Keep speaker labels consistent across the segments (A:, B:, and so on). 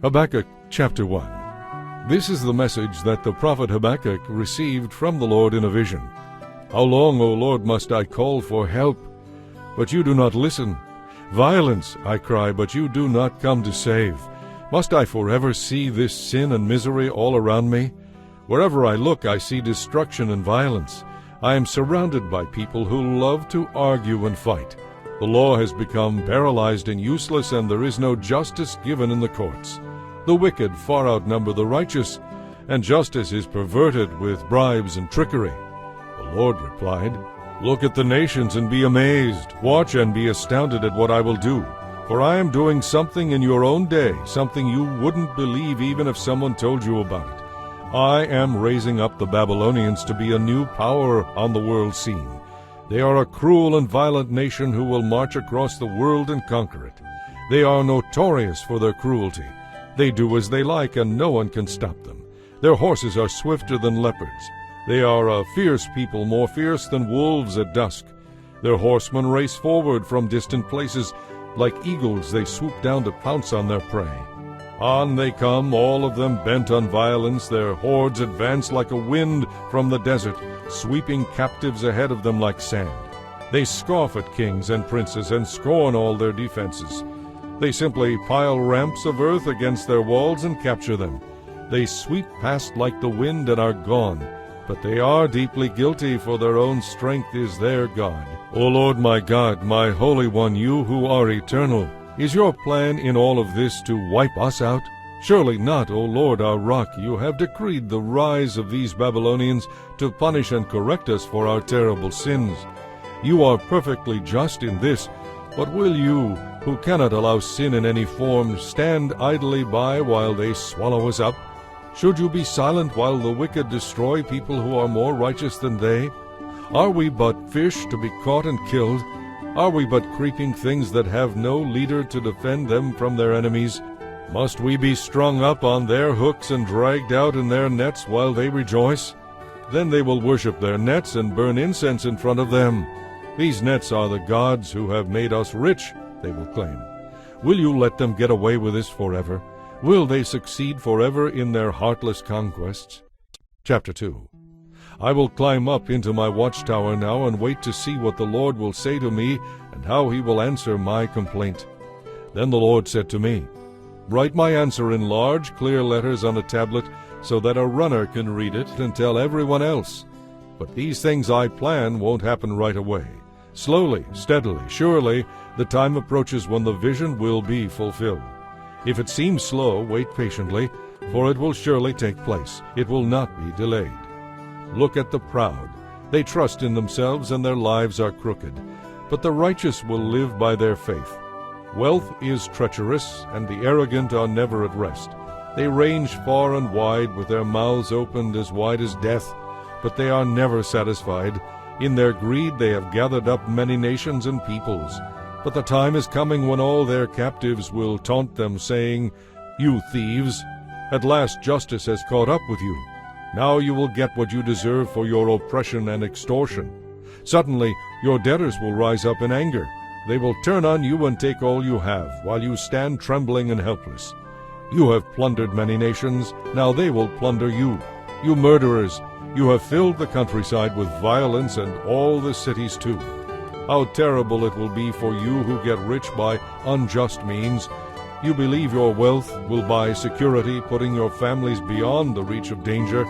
A: Habakkuk chapter 1. This is the message that the prophet Habakkuk received from the Lord in a vision. How long, O Lord, must I call for help, but you do not listen? Violence, I cry, but you do not come to save. Must I forever see this sin and misery all around me? Wherever I look, I see destruction and violence. I am surrounded by people who love to argue and fight. The law has become paralyzed and useless, and there is no justice given in the courts. The wicked far outnumber the righteous, and justice is perverted with bribes and trickery. The Lord replied, Look at the nations and be amazed. Watch and be astounded at what I will do. For I am doing something in your own day, something you wouldn't believe even if someone told you about it. I am raising up the Babylonians to be a new power on the world scene. They are a cruel and violent nation who will march across the world and conquer it. They are notorious for their cruelty. They do as they like, and no one can stop them. Their horses are swifter than leopards. They are a fierce people, more fierce than wolves at dusk. Their horsemen race forward from distant places. Like eagles, they swoop down to pounce on their prey. On they come, all of them bent on violence. Their hordes advance like a wind from the desert, sweeping captives ahead of them like sand. They scoff at kings and princes and scorn all their defenses. They simply pile ramps of earth against their walls and capture them. They sweep past like the wind and are gone. But they are deeply guilty, for their own strength is their God. O Lord my God, my Holy One, you who are eternal, is your plan in all of this to wipe us out? Surely not, O Lord our rock. You have decreed the rise of these Babylonians to punish and correct us for our terrible sins. You are perfectly just in this, but will you, who cannot allow sin in any form, stand idly by while they swallow us up? Should you be silent while the wicked destroy people who are more righteous than they? Are we but fish to be caught and killed? Are we but creeping things that have no leader to defend them from their enemies? Must we be strung up on their hooks and dragged out in their nets while they rejoice? Then they will worship their nets and burn incense in front of them. These nets are the gods who have made us rich, they will claim. Will you let them get away with this forever? Will they succeed forever in their heartless conquests? Chapter 2. I will climb up into my watchtower now and wait to see what the Lord will say to me and how he will answer my complaint. Then the Lord said to me, Write my answer in large, clear letters on a tablet, so that a runner can read it and tell everyone else. But these things I plan won't happen right away. Slowly, steadily, surely, the time approaches when the vision will be fulfilled. If it seems slow, wait patiently, for it will surely take place. It will not be delayed. Look at the proud. They trust in themselves, and their lives are crooked. But the righteous will live by their faith. Wealth is treacherous, and the arrogant are never at rest. They range far and wide, with their mouths opened as wide as death, but they are never satisfied. In their greed they have gathered up many nations and peoples. But the time is coming when all their captives will taunt them, saying, You thieves! At last justice has caught up with you. Now you will get what you deserve for your oppression and extortion. Suddenly your debtors will rise up in anger. They will turn on you and take all you have, while you stand trembling and helpless. You have plundered many nations, now they will plunder you. You murderers, you have filled the countryside with violence, and all the cities too. How terrible it will be for you who get rich by unjust means. You believe your wealth will buy security, putting your families beyond the reach of danger.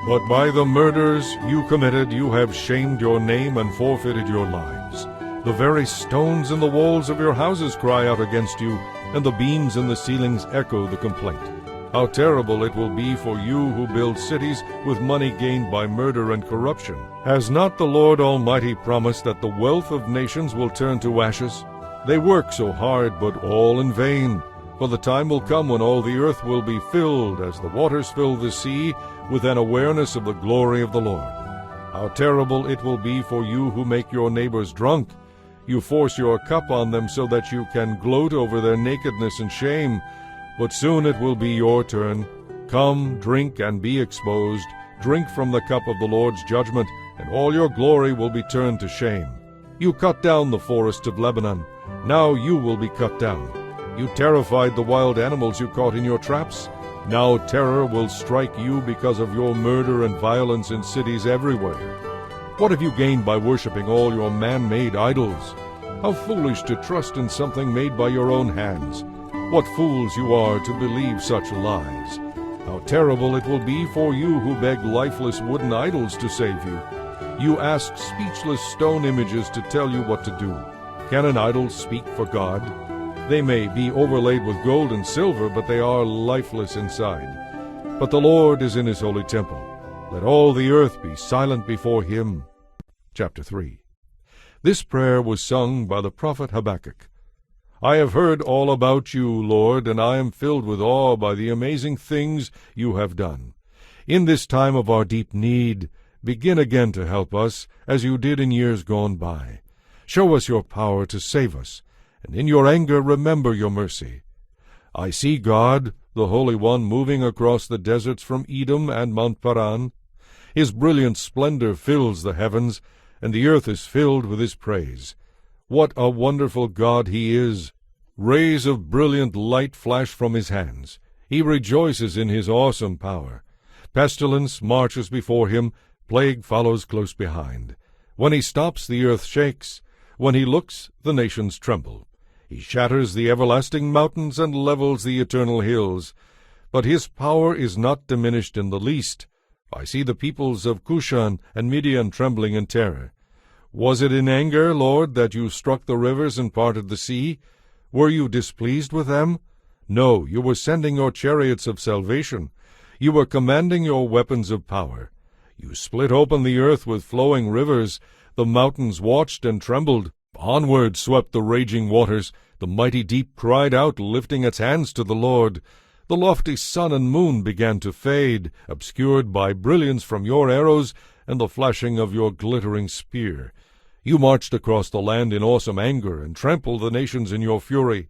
A: But by the murders you committed, you have shamed your name and forfeited your lives. The very stones in the walls of your houses cry out against you, and the beams in the ceilings echo the complaint. How terrible it will be for you who build cities with money gained by murder and corruption. Has not the Lord Almighty promised that the wealth of nations will turn to ashes? They work so hard, but all in vain. For the time will come when all the earth will be filled, as the waters fill the sea, with an awareness of the glory of the Lord. How terrible it will be for you who make your neighbors drunk. You force your cup on them so that you can gloat over their nakedness and shame. But soon it will be your turn. Come, drink, and be exposed. Drink from the cup of the Lord's judgment, and all your glory will be turned to shame. You cut down the forest of Lebanon. Now you will be cut down. You terrified the wild animals you caught in your traps. Now terror will strike you because of your murder and violence in cities everywhere. What have you gained by worshiping all your man-made idols? How foolish to trust in something made by your own hands. What fools you are to believe such lies. How terrible it will be for you who beg lifeless wooden idols to save you. You ask speechless stone images to tell you what to do. Can an idol speak for God? They may be overlaid with gold and silver, but they are lifeless inside. But the Lord is in his holy temple. Let all the earth be silent before him. Chapter 3. This prayer was sung by the prophet Habakkuk. I have heard all about you, Lord, and I am filled with awe by the amazing things you have done. In this time of our deep need, begin again to help us, as you did in years gone by. Show us your power to save us, and in your anger remember your mercy. I see God, the Holy One, moving across the deserts from Edom and Mount Paran. His brilliant splendor fills the heavens, and the earth is filled with his praise. What a wonderful God he is! Rays of brilliant light flash from his hands. He rejoices in his awesome power. Pestilence marches before him, plague follows close behind. When he stops, the earth shakes. When he looks, the nations tremble. He shatters the everlasting mountains and levels the eternal hills. But his power is not diminished in the least. I see the peoples of Cushan and Midian trembling in terror. Was it in anger, Lord, that you struck the rivers and parted the sea? Were you displeased with them? No, you were sending your chariots of salvation. You were commanding your weapons of power. You split open the earth with flowing rivers. The mountains watched and trembled. Onward swept the raging waters. The mighty deep cried out, lifting its hands to the Lord. The lofty sun and moon began to fade, obscured by brilliance from your arrows and the flashing of your glittering spear. You marched across the land in awesome anger and trampled the nations in your fury.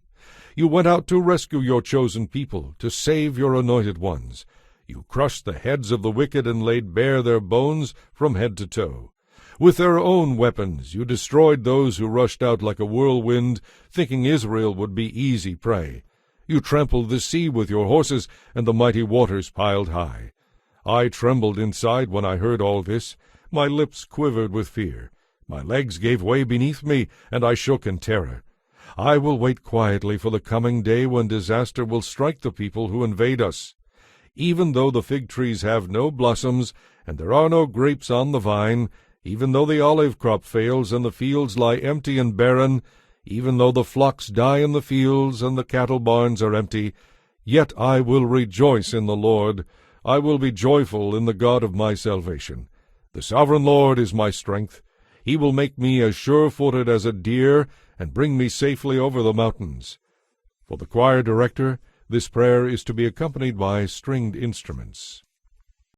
A: You went out to rescue your chosen people, to save your anointed ones. You crushed the heads of the wicked and laid bare their bones from head to toe. With their own weapons you destroyed those who rushed out like a whirlwind, thinking Israel would be easy prey. You trampled the sea with your horses, and the mighty waters piled high. I trembled inside when I heard all this. My lips quivered with fear. My legs gave way beneath me, and I shook in terror. I will wait quietly for the coming day when disaster will strike the people who invade us. Even though the fig trees have no blossoms, and there are no grapes on the vine, even though the olive crop fails and the fields lie empty and barren, even though the flocks die in the fields and the cattle barns are empty, yet I will rejoice in the Lord. I will be joyful in the God of my salvation. The sovereign Lord is my strength. He will make me as sure-footed as a deer and bring me safely over the mountains. For the choir director, this prayer is to be accompanied by stringed instruments.